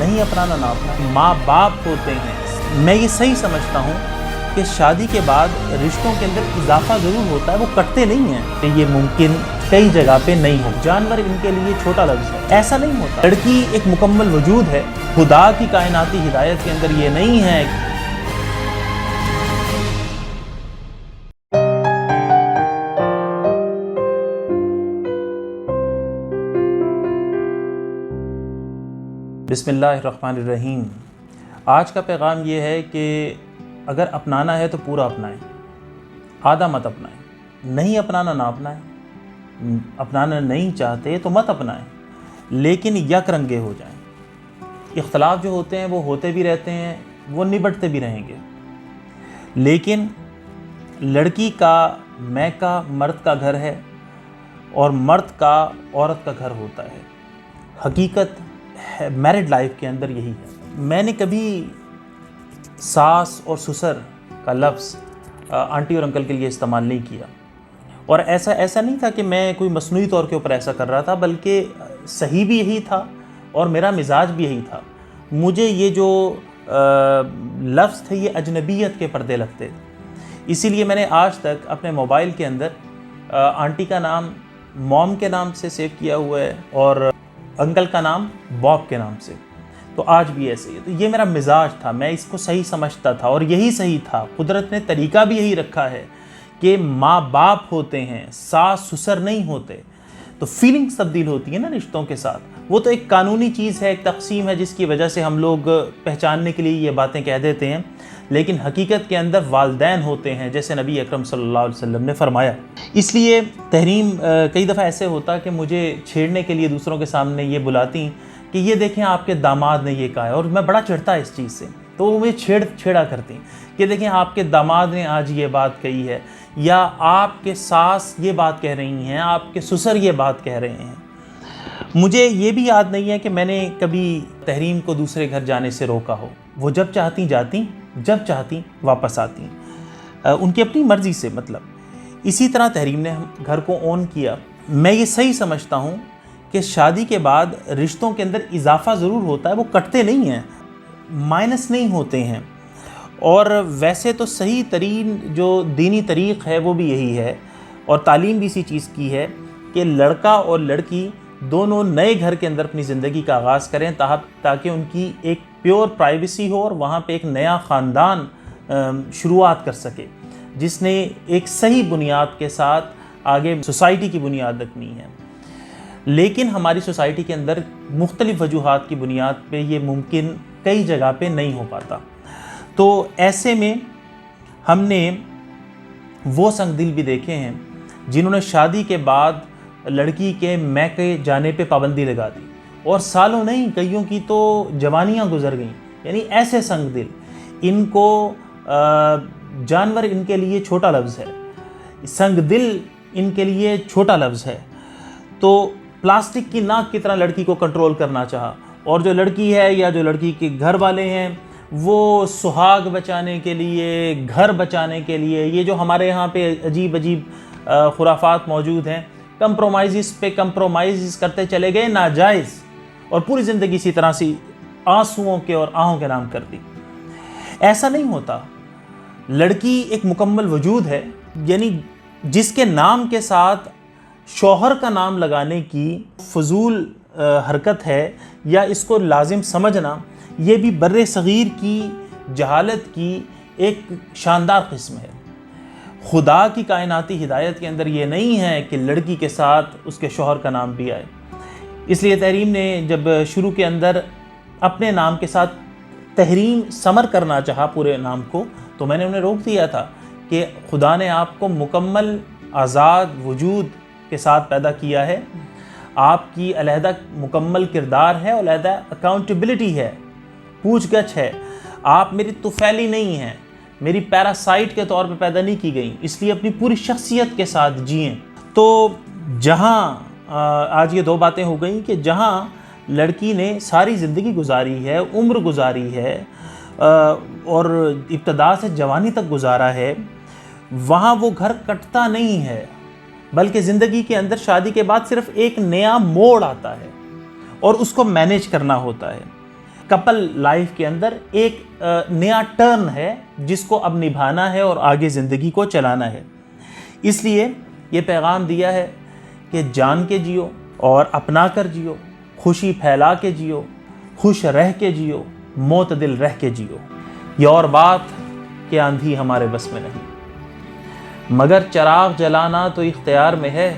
نہیں اپنانا نہ اپنا، ماں باپ ہوتے ہیں۔ میں یہ صحیح سمجھتا ہوں کہ شادی کے بعد رشتوں کے اندر اضافہ ضرور ہوتا ہے، وہ کٹتے نہیں ہیں۔ یہ ممکن کئی جگہ پہ نہیں ہو۔ جانور ان کے لیے چھوٹا لفظ ہے، ایسا نہیں ہوتا۔ لڑکی ایک مکمل وجود ہے، خدا کی کائناتی ہدایت کے اندر یہ نہیں ہے۔ بسم اللہ الرحمن الرحیم۔ آج کا پیغام یہ ہے کہ اگر اپنانا ہے تو پورا اپنائیں، آدھا مت اپنائیں۔ نہیں اپنانا نہ اپنائیں، اپنانا نہیں چاہتے تو مت اپنائیں، لیکن یک رنگے ہو جائیں۔ اختلاف جو ہوتے ہیں وہ ہوتے بھی رہتے ہیں، وہ نبٹتے بھی رہیں گے، لیکن لڑکی کا میکہ مرد کا گھر ہے اور مرد کا عورت کا گھر ہوتا ہے۔ حقیقت میرڈ لائف کے اندر یہی ہے۔ میں نے کبھی ساس اور سسر کا لفظ آنٹی اور انکل کے لیے استعمال نہیں کیا، اور ایسا نہیں تھا کہ میں کوئی مصنوعی طور کے اوپر ایسا کر رہا تھا، بلکہ صحیح بھی یہی تھا اور میرا مزاج بھی یہی تھا۔ مجھے یہ جو لفظ تھے یہ اجنبیت کے پردے لگتے، اسی لیے میں نے آج تک اپنے موبائل کے اندر آنٹی کا نام موم کے نام سے سیو کیا ہوا ہے اور انکل کا نام باب کے نام سے، تو آج بھی ایسے ہی ہے۔ تو یہ میرا مزاج تھا، میں اس کو صحیح سمجھتا تھا اور یہی صحیح تھا۔ قدرت نے طریقہ بھی یہی رکھا ہے کہ ماں باپ ہوتے ہیں، ساس سسر نہیں ہوتے۔ تو فیلنگز تبدیل ہوتی ہیں نا رشتوں کے ساتھ، وہ تو ایک قانونی چیز ہے، ایک تقسیم ہے جس کی وجہ سے ہم لوگ پہچاننے کے لیے یہ باتیں کہہ دیتے ہیں، لیکن حقیقت کے اندر والدین ہوتے ہیں، جیسے نبی اکرم صلی اللہ علیہ وسلم نے فرمایا۔ اس لیے تحریم کئی دفعہ ایسے ہوتا کہ مجھے چھیڑنے کے لیے دوسروں کے سامنے یہ بلاتی کہ یہ دیکھیں آپ کے داماد نے یہ کہا ہے، اور میں بڑا چڑھتا اس چیز سے، تو وہ مجھے چھیڑا کرتی کہ دیکھیں آپ کے داماد نے آج یہ بات کہی ہے، یا آپ کے ساس یہ بات کہہ رہی ہیں، آپ کے سسر یہ بات کہہ رہے ہیں۔ مجھے یہ بھی یاد نہیں ہے کہ میں نے کبھی تحریم کو دوسرے گھر جانے سے روکا ہو۔ وہ جب چاہتی جاتی، جب چاہتی واپس آتی، ان کی اپنی مرضی سے۔ مطلب اسی طرح تحریم نے گھر کو اون کیا۔ میں یہ صحیح سمجھتا ہوں کہ شادی کے بعد رشتوں کے اندر اضافہ ضرور ہوتا ہے، وہ کٹتے نہیں ہیں، مائنس نہیں ہوتے ہیں۔ اور ویسے تو صحیح ترین جو دینی طریق ہے وہ بھی یہی ہے، اور تعلیم بھی اسی چیز کی ہے کہ لڑکا اور لڑکی دونوں نئے گھر کے اندر اپنی زندگی کا آغاز کریں، تاکہ ان کی ایک پیور پرائیویسی ہو اور وہاں پہ ایک نیا خاندان شروعات کر سکے، جس نے ایک صحیح بنیاد کے ساتھ آگے سوسائٹی کی بنیاد رکھنی ہے۔ لیکن ہماری سوسائٹی کے اندر مختلف وجوہات کی بنیاد پہ یہ ممکن کئی جگہ پہ نہیں ہو پاتا۔ تو ایسے میں ہم نے وہ سنگ دل بھی دیکھے ہیں جنہوں نے شادی کے بعد لڑکی کے میکے جانے پہ پابندی لگا دی، اور سالوں نہیں، کئیوں کی تو جوانیاں گزر گئیں۔ یعنی ایسے سنگ دل، ان کو جانور ان کے لیے چھوٹا لفظ ہے، سنگ دل ان کے لیے چھوٹا لفظ ہے۔ تو پلاسٹک کی ناک کی طرح لڑکی کو کنٹرول کرنا چاہا، اور جو لڑکی ہے یا جو لڑکی کے گھر والے ہیں وہ سہاگ بچانے کے لیے، گھر بچانے کے لیے، یہ جو ہمارے یہاں پہ عجیب خرافات موجود ہیں، کمپرومائزز پہ کمپرومائزز کرتے چلے گئے، ناجائز، اور پوری زندگی اسی طرح سے آنسوؤں کے اور آہوں کے نام کر دی۔ ایسا نہیں ہوتا۔ لڑکی ایک مکمل وجود ہے، یعنی جس کے نام کے ساتھ شوہر کا نام لگانے کی فضول حرکت ہے یا اس کو لازم سمجھنا، یہ بھی بر صغیر کی جہالت کی ایک شاندار قسم ہے۔ خدا کی کائناتی ہدایت کے اندر یہ نہیں ہے کہ لڑکی کے ساتھ اس کے شوہر کا نام بھی آئے۔ اس لیے تحریم نے جب شروع کے اندر اپنے نام کے ساتھ تحریم ثمر کرنا چاہا پورے نام کو، تو میں نے انہیں روک دیا تھا کہ خدا نے آپ کو مکمل آزاد وجود کے ساتھ پیدا کیا ہے، آپ کی علیحدہ مکمل کردار ہے، علیحدہ اکاؤنٹیبلٹی ہے، پوچھ گچھ ہے۔ آپ میری طفیلی نہیں ہیں، میری پیراسائٹ کے طور پہ پیدا نہیں کی گئیں، اس لیے اپنی پوری شخصیت کے ساتھ جئیں۔ تو جہاں آج یہ دو باتیں ہو گئیں کہ جہاں لڑکی نے ساری زندگی گزاری ہے، عمر گزاری ہے، اور ابتدا سے جوانی تک گزارا ہے، وہاں وہ گھر کٹتا نہیں ہے، بلکہ زندگی کے اندر شادی کے بعد صرف ایک نیا موڑ آتا ہے اور اس کو مینیج کرنا ہوتا ہے۔ کپل لائف کے اندر ایک نیا ٹرن ہے جس کو اب نبھانا ہے اور آگے زندگی کو چلانا ہے۔ اس لیے یہ پیغام دیا ہے کہ جان کے جیو اور اپنا کر جیو، خوشی پھیلا کے جیو، خوش رہ کے جیو، معتدل رہ کے جیو۔ یہ اور بات کہ آندھی ہمارے بس میں نہیں، مگر چراغ جلانا تو اختیار میں ہے۔